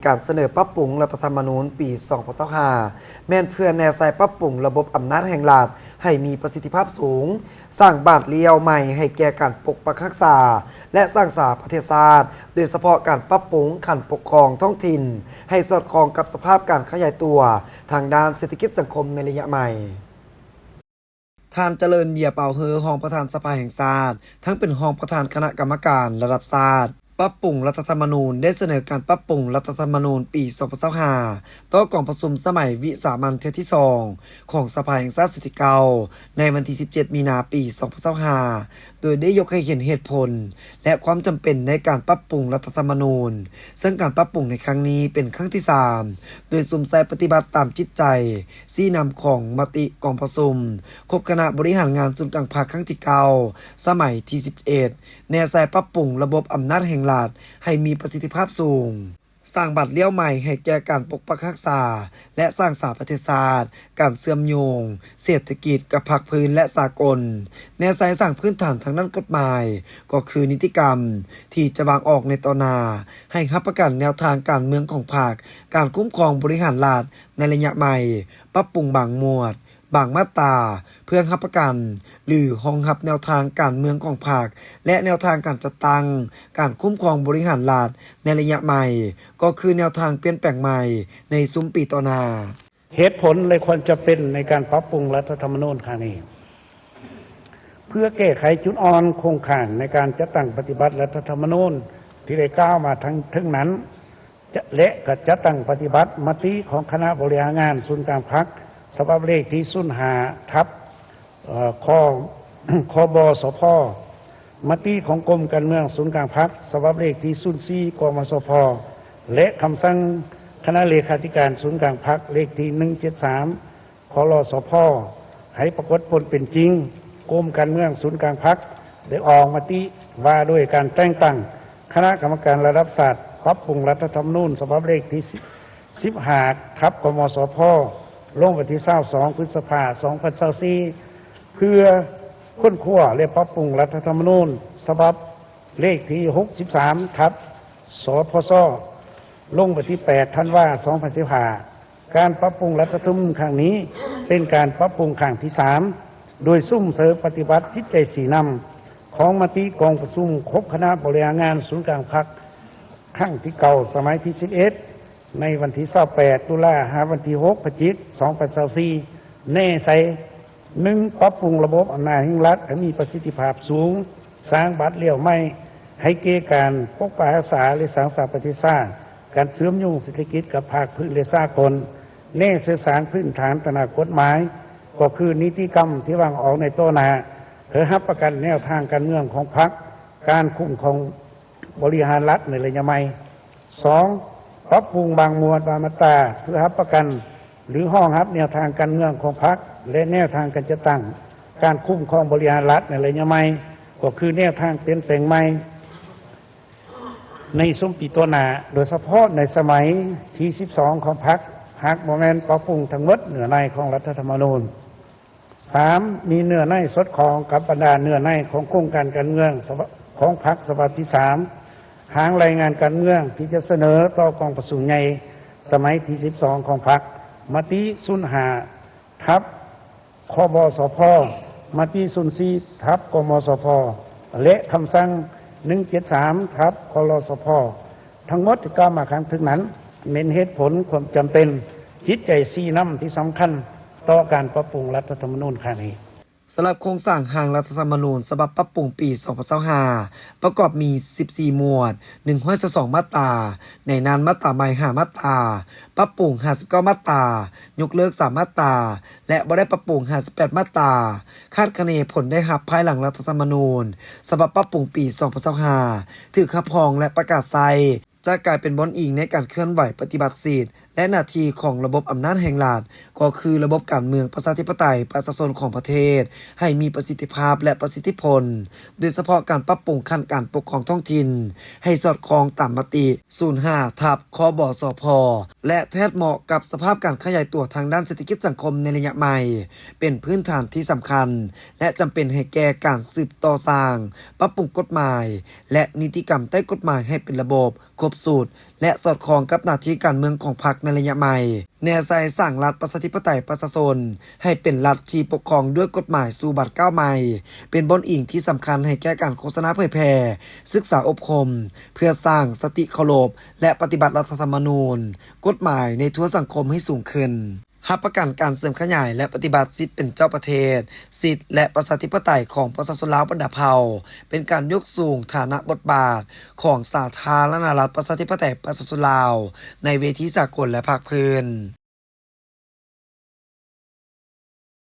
การเสนอปรับปรุงรัฐธรรมนูญปี2025แม่นเพื่อแนวใส่ปรับปรุงระบบอำนาจแห่งรัฐให้มีประสิทธิภาพสูงสร้างบาทเลี้ยวใหม่ให้แก่การปกปักรักษาและสร้างสาประเทศชาติโดยเฉพาะการปรับปรุงขั้นปกครองท้องถิ่นให้สอดคล้องกับสภาพการขยายตัวทางด้านเศรษฐกิจสังคมในระยะใหม่ท่านเจริญเยียเป่าเฮอรองประธานสภาแห่งชาติทั้งเป็นรองประธานคณะกรรมการระดับชาติปรับปรุงรัฐธรรมนูญได้เสนอการปรับปรุงรัฐธรรมนูญปี2025ต่อกองประชุมสมัยวิสามัญเทื่อที่2ของสภาแห่งชาติสุดที่เก่าในวันที่17มีนาปี2025โดยได้ยกให้เห็นเหตุผลและความจำเป็นในการปรับปรุงรัฐธรรมนูญซึ่งการปรับปรุงในครั้งนี้เป็นครั้งที่3โดยสุมใส่ปฏิบัติตามจิตใจซี่นำของมติกองประชุมคบคณะบริหารงานศูนย์กลางภาคครั้งที่9สมัยที่11แนวใส่ปรับปรุงระบบอำนาจแห่งรัฐให้มีประสิทธิภาพสูงสร้างบัตรเลี้ยวใหม่ให้แก่การปกปักรักษาและสร้างสาประเทศชาติการเชื่อมโยงเศรษฐกิจกับภาคพื้นและสากลแนวสายสร้างพื้นฐานทางด้านกฎหมายก็คือนิติกรรมที่จะวางออกในต่อหน้าให้รับประกันแนวทางการเมืองของภาคการคุ้มครองบริหารรัฐในระยะใหม่ปรับปรุงบางหมวดบางมาตราเพื่อรับประกันหรือรองรับแนวทางการเมืองของภาคและแนวทางการจัดตั้งการคุ้มครองบริหารรัฐในระยะใหม่ก็คือแนวทางเปลี่ยนแปลงใหม่ในซุ้มปีต่อหน้าเหตุผลเลยควรจะเป็นในการปรับปรุงรัฐธรรมนูญครั้งนี้เพื่อแก้ไขจุดอ่อนโครงข่ายในการจัดตั้งปฏิบัติรัฐธรรมนูญที่ได้กล่าวมาทั้งนั้นและก็จัดตั้งปฏิบัติมติของคณะบริหารงานศูนย์กลางพรรคฉบับเลขที่05ทับคบสพมติของกรมการเมืองศูนย์กลางพรรคฉบับเลขที่04กมสพและคำสั่งคณะเลขาธิการศูนย์กลางพรรคเลขที่173คลสพให้ปรากฏผลเป็นจริงกรมการเมืองศูนย์กลางพรรคได้ออกมติว่าด้วยการแต่งตั้งคณะกรรมการระดับชาติปรับปรุงรัฐธรรมนูญฉบับเลขที่15ทับกมสพลงวันที่22พฤษภาคม2024เพื่อค้นคว้าและปรับปรุงรัฐธรรมนูญฉบับเลขที่63ทับสพสลงวันที่8ธันวาคม2015การปรับปรุงรัฐธรรมนูญครั้งนี้เป็นการปรับปรุงครั้งที่3โดยซุ่มเสริมปฏิบัติจิตใจสีนำของมติกองประชุมคบคณะบริหารงานศูนย์กลางพรรคครั้งที่เก่าสมัยที่11ในวันที่28ตุลาคมวันที่6พฤศจิกายน2024แน่ใส1ปรับปรุงระบบอำนาจแห่งรัฐให้มีประสิทธิภาพสูงสร้างบัตรเลี้ยวใหม่ให้เกิดการปกปักรักษาและสร้างสรรค์ประเทศชาติการเชื่อมโยงเศรษฐกิจกับภาคพื้นและสากลแน่สื่อสารพื้นฐานตามกฎหมายก็คือนิติกรรมที่วางออกในต้นหน้าเพื่อรับประกันแนวทางการเมืองของพรรคการคุ้มครองบริหารรัฐในระยะใหม่2ปรับปรุงบางหมวดบางมาตราเพื่อรับประกันหรือห้องรับแนวทางการเมืองของพรรคและแนวทางการจัดตั้งการคุ้มครองบริหารรัฐในระยะใหม่ก็คือแนวทางเปลี่ยนแปลงใหม่ในซุ้มปีตัวหน้าโดยเฉพาะในสมัยที่12ของพรรคหากบ่แม่นปรับปรุงทั้งหมดเนื้อในของรัฐธรรมนูญ3มีเนื้อในสอดคล้องกับบรรดาเนื้อในของโครงการการเมืองของพรรคฉบับที่3หางรายงานการเมืองที่จะเสนอต่อกองประชุมใหญ่สมัยที่12ของพรรคมติ05ทับคบสพมติ04ทับกมสพและคำสั่ง173ทับคลสพทั้งหมดที่กล่าวมาข้างถึงนั้นเป็นเหตุผลความจำเป็นจิตใจสีน้ำที่สำคัญต่อการปรับปรุงรัฐธรรมนูญครั้งนี้สำหรับโครงสร้างร่างรัฐธรรมนูญฉบับปรับปรุงปี2025ประกอบมี14หมวด122มาตราในนั้นมาตราใหม่5มาตราปรับปรุง59มาตรายกเลิก3มาตราและบ่ได้ปรับปรุง58มาตราคาดคะเนผลได้รับภายหลังรัฐธรรมนูญฉบับปรับปรุงปี2025ถือขับพองและประกาศใช้จะกลายเป็นบอนอิงในการเคลื่อนไหวปฏิบัติสิทธิและหน้าที่ของระบบอำนาจแห่งรัฐก็คือระบบการเมืองประชาธิปไตยประชาชนของประเทศให้มีประสิทธิภาพและประสิทธิผลโดยเฉพาะการปรับปรุงขั้นการปกครองท้องถิ่นให้สอดคล้องตามมติ05ทับคบสพและแทบเหมาะกับสภาพการขยายตัวทางด้านเศรษฐกิจสังคมในระยะใหม่เป็นพื้นฐานที่สำคัญและจำเป็นให้แก่การสืบต่อสร้างปรับปรุงกฎหมายและนิติกรรมใต้กฎหมายให้เป็นระบบครบ บสูตร และสอดคล้องกับหน้าที่การเมืองของพรรคในระยะใหม่แนวใส่สร้างรัฐประชาธิปไตยประชาชนให้เป็นรัฐที่ปกครองด้วยกฎหมายสู่บัตรก้าวใหม่เป็นบนอิงที่สำคัญให้แก่การโฆษณาเผยแพร่ศึกษาอบรมเพื่อสร้างสติเคารพและปฏิบัติรัฐธรรมนูญกฎหมายในทั่วสังคมให้สูงขึ้นรับประกันการเสริมขยายและปฏิบัติสิทธิเป็นเจ้าประเทศสิทธิและประชาธิปไตยของประชาชนลาวบรรดาเผ่าเป็นการยกสูงฐานะบทบาทของสาธารณรัฐประชาธิปไตยประชาชนลาวในเวทีสากลและภาคพื้น